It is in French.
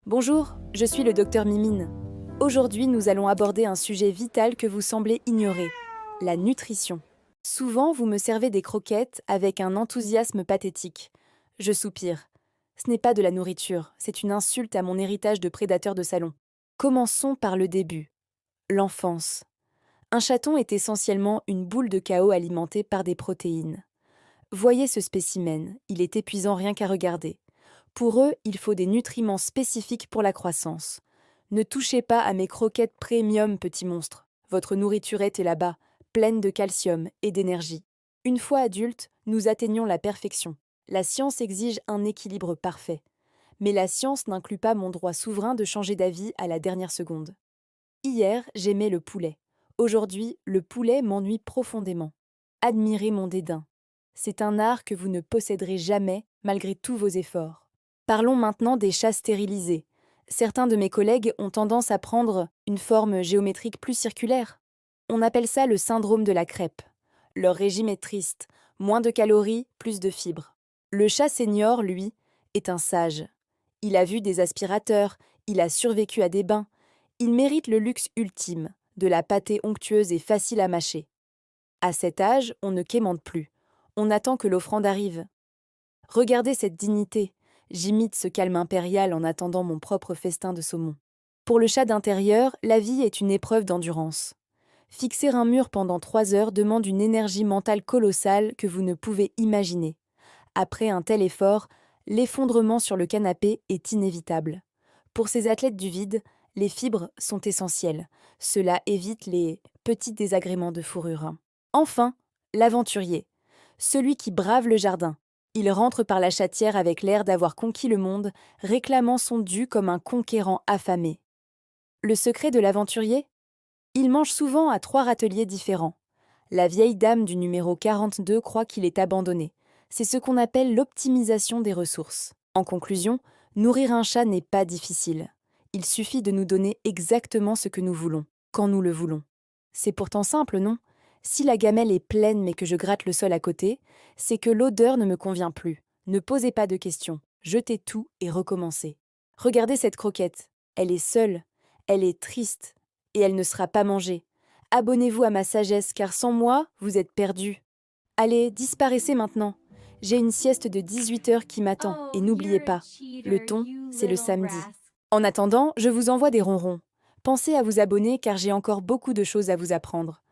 Bonjour, je suis le docteur Mimine. Aujourd'hui, nous allons aborder un sujet vital que vous semblez ignorer, la nutrition. Souvent, vous me servez des croquettes avec un enthousiasme pathétique. Je soupire. Ce n'est pas de la nourriture, c'est une insulte à mon héritage de prédateur de salon. Commençons par le début, l'enfance. Un chaton est essentiellement une boule de chaos alimentée par des protéines. Voyez ce spécimen, il est épuisant rien qu'à regarder. Pour eux, il faut des nutriments spécifiques pour la croissance. Ne touchez pas à mes croquettes premium, petit monstre. Votre nourriturette est là-bas, pleine de calcium et d'énergie. Une fois adultes, nous atteignons la perfection. La science exige un équilibre parfait. Mais la science n'inclut pas mon droit souverain de changer d'avis à la dernière seconde. Hier, j'aimais le poulet. Aujourd'hui, le poulet m'ennuie profondément. Admirez mon dédain. C'est un art que vous ne posséderez jamais, malgré tous vos efforts. Parlons maintenant des chats stérilisés. Certains de mes collègues ont tendance à prendre une forme géométrique plus circulaire. On appelle ça le syndrome de la crêpe. Leur régime est triste, moins de calories, plus de fibres. Le chat senior, lui, est un sage. Il a vu des aspirateurs, il a survécu à des bains. Il mérite le luxe ultime, de la pâtée onctueuse et facile à mâcher. À cet âge, on ne quémande plus. On attend que l'offrande arrive. Regardez cette dignité. J'imite ce calme impérial en attendant mon propre festin de saumon. Pour le chat d'intérieur, la vie est une épreuve d'endurance. Fixer un mur pendant 3 heures demande une énergie mentale colossale que vous ne pouvez imaginer. Après un tel effort, l'effondrement sur le canapé est inévitable. Pour ces athlètes du vide, les fibres sont essentielles. Cela évite les petits désagréments de fourrure. Enfin, l'aventurier. Celui qui brave le jardin. Il rentre par la chatière avec l'air d'avoir conquis le monde, réclamant son dû comme un conquérant affamé. Le secret de l'aventurier ? Il mange souvent à 3 râteliers différents. La vieille dame du numéro 42 croit qu'il est abandonné. C'est ce qu'on appelle l'optimisation des ressources. En conclusion, nourrir un chat n'est pas difficile. Il suffit de nous donner exactement ce que nous voulons, quand nous le voulons. C'est pourtant simple, non ? Si la gamelle est pleine mais que je gratte le sol à côté, c'est que l'odeur ne me convient plus. Ne posez pas de questions, jetez tout et recommencez. Regardez cette croquette. Elle est seule, elle est triste, et elle ne sera pas mangée. Abonnez-vous à ma sagesse, car sans moi, vous êtes perdus. Allez, disparaissez maintenant. J'ai une sieste de 18 heures qui m'attend, et n'oubliez pas, le thon, c'est le samedi. En attendant, je vous envoie des ronrons. Pensez à vous abonner car j'ai encore beaucoup de choses à vous apprendre.